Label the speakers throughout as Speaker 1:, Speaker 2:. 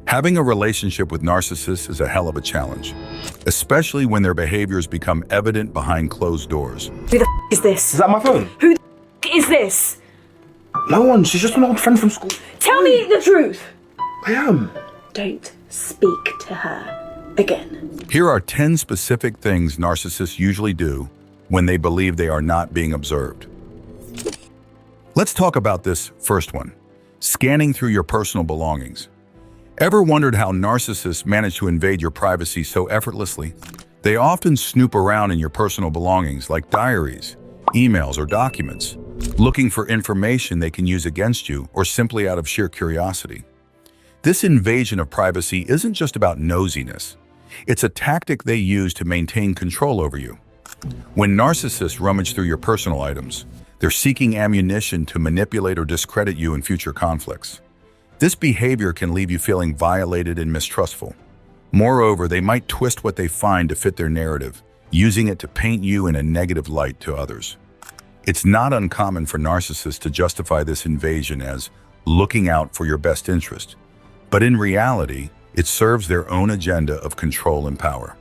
Speaker 1: Having a relationship with narcissists is a hell of a challenge, especially when their behaviors become evident behind closed doors.
Speaker 2: Who the f is this?
Speaker 3: Is that my phone?
Speaker 2: Who the f is this?
Speaker 3: No one, she's just an old friend from school.
Speaker 2: Tell me the truth!
Speaker 3: I am.
Speaker 2: Don't speak to her again.
Speaker 1: Here are 10 specific things narcissists usually do when they believe they are not being observed. Let's talk about this first one, scanning through your personal belongings. Ever wondered how narcissists manage to invade your privacy so effortlessly? They often snoop around in your personal belongings like diaries, emails, or documents, looking for information they can use against you or simply out of sheer curiosity. This invasion of privacy isn't just about nosiness. It's a tactic they use to maintain control over you. When narcissists rummage through your personal items, they're seeking ammunition to manipulate or discredit you in future conflicts. This behavior can leave you feeling violated and mistrustful. Moreover, they might twist what they find to fit their narrative, using it to paint you in a negative light to others. It's not uncommon for narcissists to justify this invasion as looking out for your best interest, but in reality, it serves their own agenda of control and power.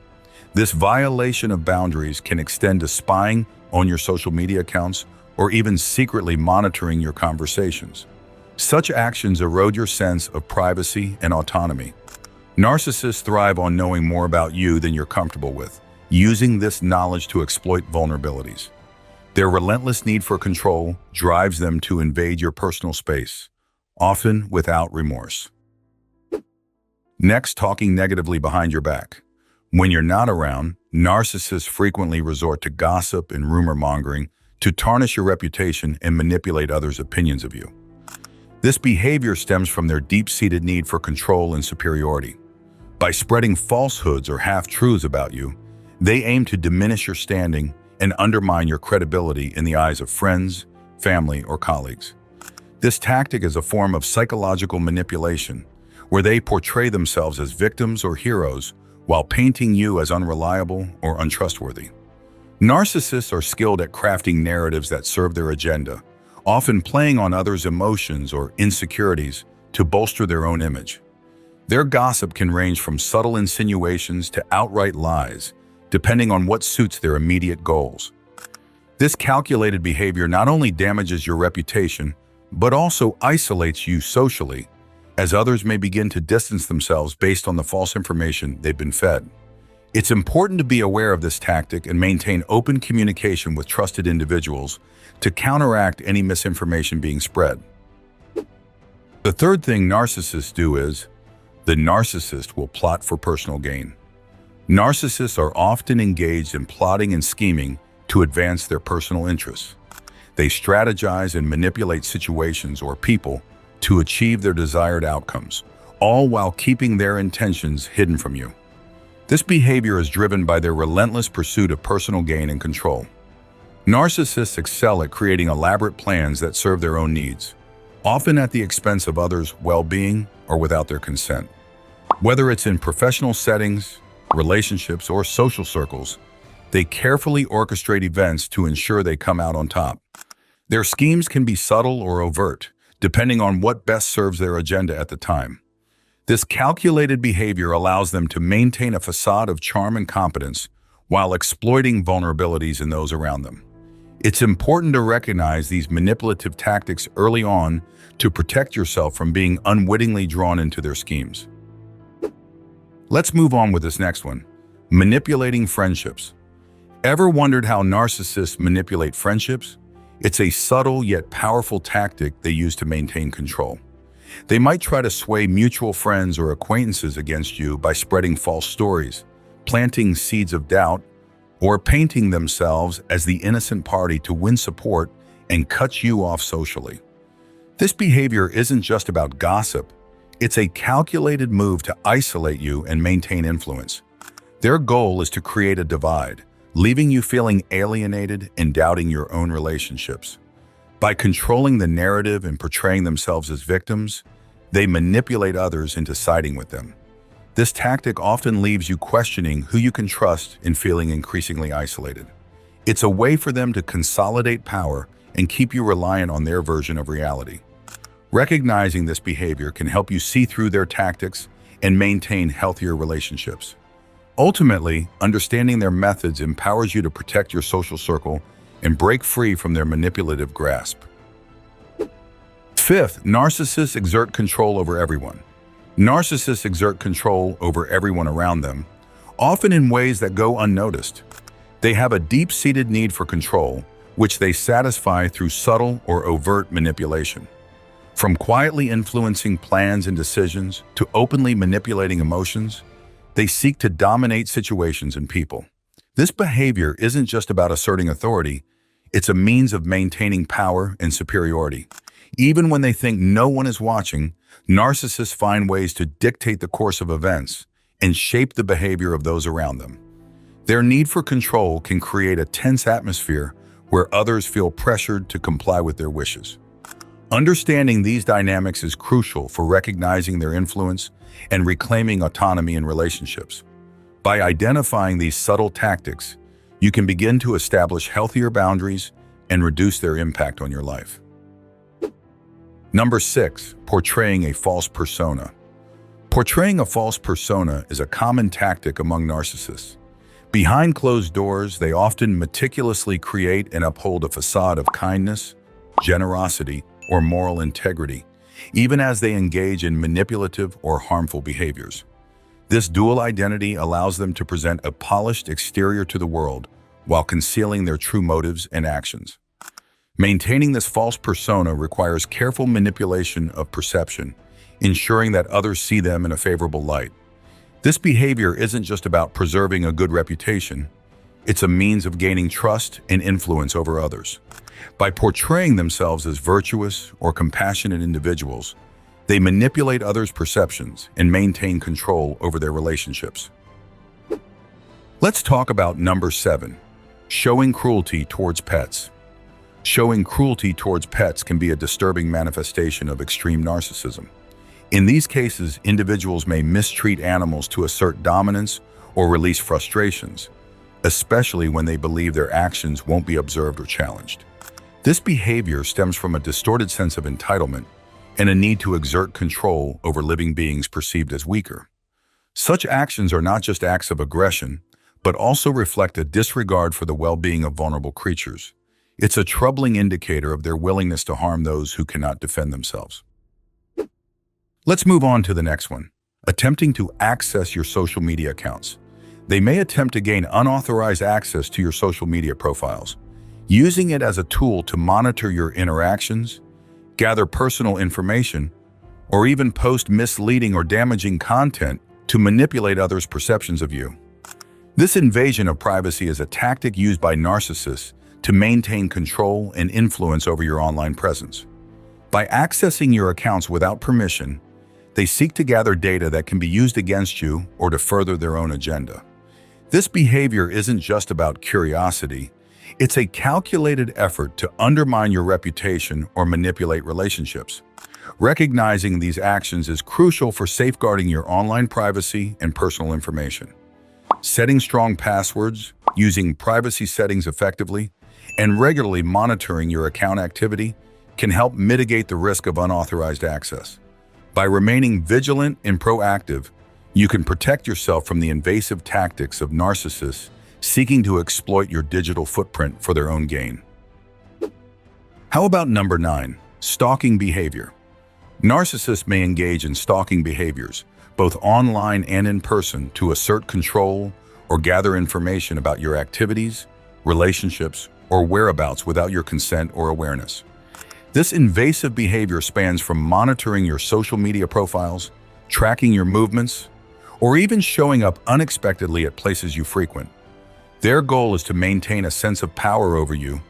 Speaker 1: This violation of boundaries can extend to spying on your social media accounts or even secretly monitoring your conversations. Such actions erode your sense of privacy and autonomy. Narcissists thrive on knowing more about you than you're comfortable with, using this knowledge to exploit vulnerabilities. Their relentless need for control drives them to invade your personal space, often without remorse. Next, talking negatively behind your back. When you're not around, narcissists frequently resort to gossip and rumor-mongering to tarnish your reputation and manipulate others' opinions of you. This behavior stems from their deep-seated need for control and superiority. By spreading falsehoods or half-truths about you, they aim to diminish your standing and undermine your credibility in the eyes of friends, family, or colleagues. This tactic is a form of psychological manipulation, where they portray themselves as victims or heroes while painting you as unreliable or untrustworthy. Narcissists are skilled at crafting narratives that serve their agenda, often playing on others' emotions or insecurities to bolster their own image. Their gossip can range from subtle insinuations to outright lies, depending on what suits their immediate goals. This calculated behavior not only damages your reputation, but also isolates you socially, as others may begin to distance themselves based on the false information they've been fed. It's important to be aware of this tactic and maintain open communication with trusted individuals to counteract any misinformation being spread. The third thing narcissists do is, the narcissist will plot for personal gain. Narcissists are often engaged in plotting and scheming to advance their personal interests. They strategize and manipulate situations or people to achieve their desired outcomes, all while keeping their intentions hidden from you. This behavior is driven by their relentless pursuit of personal gain and control. Narcissists excel at creating elaborate plans that serve their own needs, often at the expense of others' well-being or without their consent. Whether it's in professional settings, relationships, or social circles, they carefully orchestrate events to ensure they come out on top. Their schemes can be subtle or overt, depending on what best serves their agenda at the time. This calculated behavior allows them to maintain a facade of charm and competence while exploiting vulnerabilities in those around them. It's important to recognize these manipulative tactics early on to protect yourself from being unwittingly drawn into their schemes. Let's move on with this next one, manipulating friendships. Ever wondered how narcissists manipulate friendships? It's a subtle yet powerful tactic they use to maintain control. They might try to sway mutual friends or acquaintances against you by spreading false stories, planting seeds of doubt, or painting themselves as the innocent party to win support and cut you off socially. This behavior isn't just about gossip, it's a calculated move to isolate you and maintain influence. Their goal is to create a divide, leaving you feeling alienated and doubting your own relationships. By controlling the narrative and portraying themselves as victims, they manipulate others into siding with them. This tactic often leaves you questioning who you can trust and feeling increasingly isolated. It's a way for them to consolidate power and keep you reliant on their version of reality. Recognizing this behavior can help you see through their tactics and maintain healthier relationships. Ultimately, understanding their methods empowers you to protect your social circle and break free from their manipulative grasp. Fifth, narcissists exert control over everyone. Narcissists exert control over everyone around them, often in ways that go unnoticed. They have a deep-seated need for control, which they satisfy through subtle or overt manipulation. From quietly influencing plans and decisions to openly manipulating emotions, they seek to dominate situations and people. This behavior isn't just about asserting authority, it's a means of maintaining power and superiority. Even when they think no one is watching, narcissists find ways to dictate the course of events and shape the behavior of those around them. Their need for control can create a tense atmosphere where others feel pressured to comply with their wishes. Understanding these dynamics is crucial for recognizing their influence and reclaiming autonomy in relationships. By identifying these subtle tactics, you can begin to establish healthier boundaries and reduce their impact on your life. Number 6, portraying a false persona. Portraying a false persona is a common tactic among narcissists. Behind closed doors, they often meticulously create and uphold a facade of kindness, generosity, or moral integrity, even as they engage in manipulative or harmful behaviors. This dual identity allows them to present a polished exterior to the world while concealing their true motives and actions. Maintaining this false persona requires careful manipulation of perception, ensuring that others see them in a favorable light. This behavior isn't just about preserving a good reputation, it's a means of gaining trust and influence over others. By portraying themselves as virtuous or compassionate individuals, they manipulate others' perceptions and maintain control over their relationships. Let's talk about number 7, showing cruelty towards pets. Showing cruelty towards pets can be a disturbing manifestation of extreme narcissism. In these cases, individuals may mistreat animals to assert dominance or release frustrations, especially when they believe their actions won't be observed or challenged. This behavior stems from a distorted sense of entitlement and a need to exert control over living beings perceived as weaker. Such actions are not just acts of aggression, but also reflect a disregard for the well-being of vulnerable creatures. It's a troubling indicator of their willingness to harm those who cannot defend themselves. Let's move on to the next one, attempting to access your social media accounts. They may attempt to gain unauthorized access to your social media profiles, using it as a tool to monitor your interactions, gather personal information, or even post misleading or damaging content to manipulate others' perceptions of you. This invasion of privacy is a tactic used by narcissists to maintain control and influence over your online presence. By accessing your accounts without permission, they seek to gather data that can be used against you or to further their own agenda. This behavior isn't just about curiosity, it's a calculated effort to undermine your reputation or manipulate relationships. Recognizing these actions is crucial for safeguarding your online privacy and personal information. Setting strong passwords, using privacy settings effectively, and regularly monitoring your account activity can help mitigate the risk of unauthorized access. By remaining vigilant and proactive, you can protect yourself from the invasive tactics of narcissists seeking to exploit your digital footprint for their own gain. How about number 9, stalking behavior? Narcissists may engage in stalking behaviors, both online and in person, to assert control or gather information about your activities, relationships, or whereabouts without your consent or awareness. This invasive behavior spans from monitoring your social media profiles, tracking your movements, or even showing up unexpectedly at places you frequent. Their goal is to maintain a sense of power over you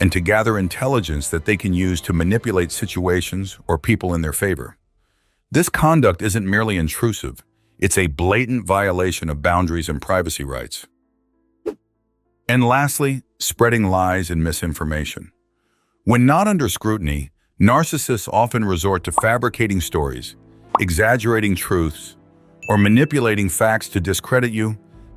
Speaker 1: and to gather intelligence that they can use to manipulate situations or people in their favor. This conduct isn't merely intrusive, it's a blatant violation of boundaries and privacy rights. And lastly, spreading lies and misinformation. When not under scrutiny, narcissists often resort to fabricating stories, exaggerating truths, or manipulating facts to discredit you,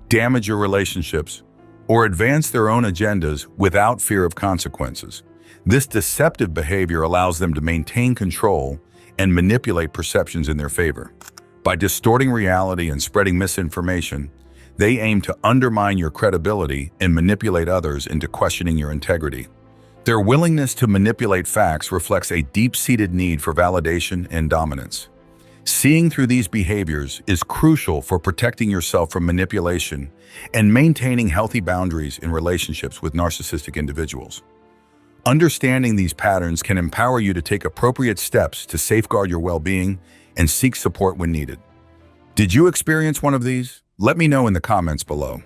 Speaker 1: damage your relationships, or advance their own agendas without fear of consequences. This deceptive behavior allows them to maintain control and manipulate perceptions in their favor. By distorting reality and spreading misinformation, they aim to undermine your credibility and manipulate others into questioning your integrity. Their willingness to manipulate facts reflects a deep-seated need for validation and dominance. Seeing through these behaviors is crucial for protecting yourself from manipulation and maintaining healthy boundaries in relationships with narcissistic individuals. Understanding these patterns can empower you to take appropriate steps to safeguard your well-being and seek support when needed. Did you experience one of these? Let me know in the comments below.